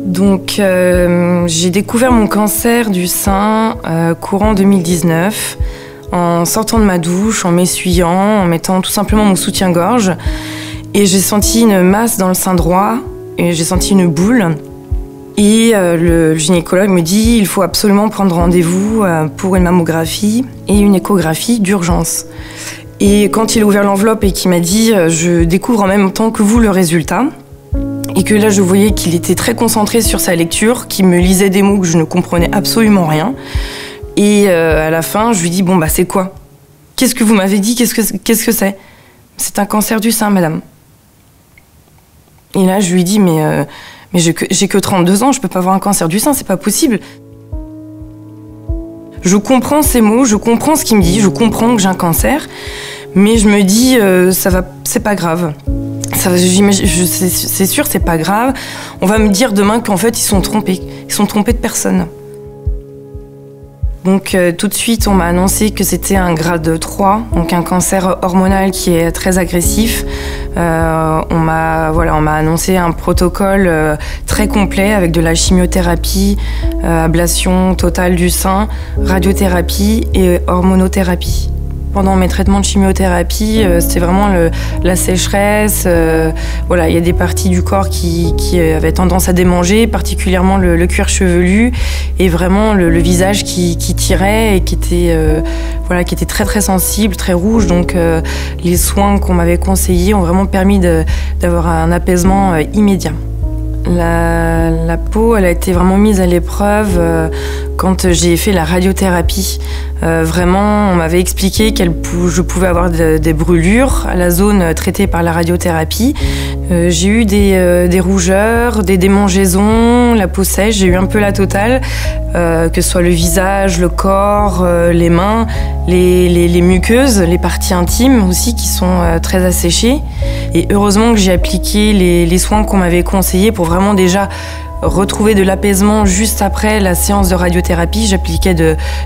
Donc, j'ai découvert mon cancer du sein courant 2019, en sortant de ma douche, en m'essuyant, en mettant tout simplement mon soutien-gorge. Et j'ai senti une masse dans le sein droit, et j'ai senti une boule. Et le gynécologue me dit il faut absolument prendre rendez-vous pour une mammographie et une échographie d'urgence. Et quand il a ouvert l'enveloppe et qu'il m'a dit je découvre en même temps que vous le résultat, et que là je voyais qu'il était très concentré sur sa lecture, qu'il me lisait des mots que je ne comprenais absolument rien. Et à la fin, je lui dis bon bah c'est quoi? Qu'est-ce que vous m'avez dit? Qu'est-ce que c'est? C'est un cancer du sein, madame. Et là je lui dis mais j'ai que 32 ans, je peux pas avoir un cancer du sein, c'est pas possible. Je comprends ces mots, je comprends ce qu'il me dit, je comprends que j'ai un cancer, mais je me dis ça va, c'est pas grave. C'est sûr, c'est pas grave. On va me dire demain qu'en fait, ils sont trompés de personne. Donc tout de suite, on m'a annoncé que c'était un grade 3, donc un cancer hormonal qui est très agressif. On m'a annoncé un protocole très complet avec de la chimiothérapie, ablation totale du sein, radiothérapie et hormonothérapie. Pendant mes traitements de chimiothérapie, c'était vraiment la sécheresse. Il y a des parties du corps qui avaient tendance à démanger, particulièrement le cuir chevelu, et vraiment le visage qui tirait et qui était très très sensible, très rouge. Donc les soins qu'on m'avait conseillés ont vraiment permis d'avoir un apaisement immédiat. La peau, elle a été vraiment mise à l'épreuve quand j'ai fait la radiothérapie. Vraiment, on m'avait expliqué je pouvais avoir des brûlures à la zone traitée par la radiothérapie. J'ai eu des rougeurs, des démangeaisons, la peau sèche, j'ai eu un peu la totale, que ce soit le visage, le corps, les mains, les muqueuses, les parties intimes aussi qui sont très asséchées. Et heureusement que j'ai appliqué les soins qu'on m'avait conseillés pour vraiment déjà retrouver de l'apaisement juste après la séance de radiothérapie. J'appliquais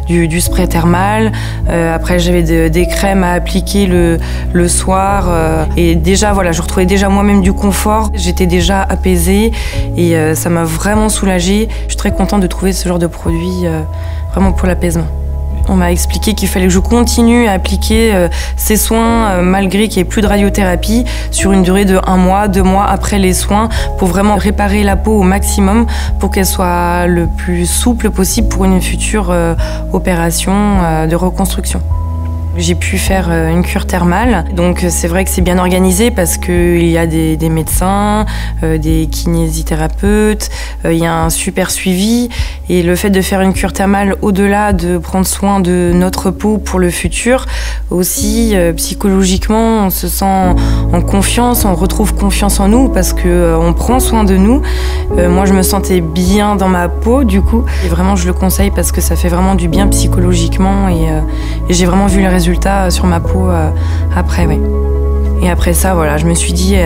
du spray thermal, après j'avais des crèmes à appliquer le soir, et déjà je retrouvais déjà moi-même du confort, j'étais déjà apaisée et ça m'a vraiment soulagée. Je suis très contente de trouver ce genre de produit vraiment pour l'apaisement. On m'a expliqué qu'il fallait que je continue à appliquer ces soins malgré qu'il n'y ait plus de radiothérapie sur une durée de 1 mois, 2 mois après les soins pour vraiment réparer la peau au maximum pour qu'elle soit le plus souple possible pour une future opération de reconstruction. J'ai pu faire une cure thermale, donc c'est vrai que c'est bien organisé parce qu'il y a des médecins, des kinésithérapeutes, il y a un super suivi, et le fait de faire une cure thermale au-delà de prendre soin de notre peau pour le futur, aussi psychologiquement on se sent en confiance, on retrouve confiance en nous parce qu'on prend soin de nous. Moi je me sentais bien dans ma peau du coup, et vraiment je le conseille parce que ça fait vraiment du bien psychologiquement, et j'ai vraiment vu les résultats sur ma peau après, ouais. Et après ça, je me suis dit,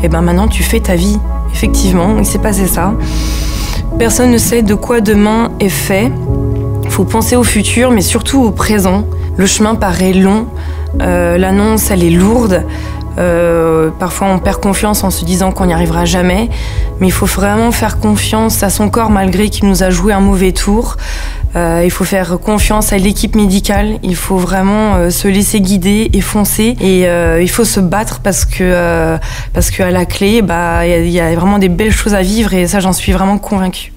maintenant tu fais ta vie. Effectivement, il s'est passé ça. Personne ne sait de quoi demain est fait. Il faut penser au futur, mais surtout au présent. Le chemin paraît long, l'annonce, elle est lourde. Parfois on perd confiance en se disant qu'on n'y arrivera jamais, mais il faut vraiment faire confiance à son corps malgré qu'il nous a joué un mauvais tour. Il faut faire confiance à l'équipe médicale, il faut vraiment se laisser guider et foncer, et il faut se battre parce que à la clé, il y a vraiment des belles choses à vivre, et ça j'en suis vraiment convaincue.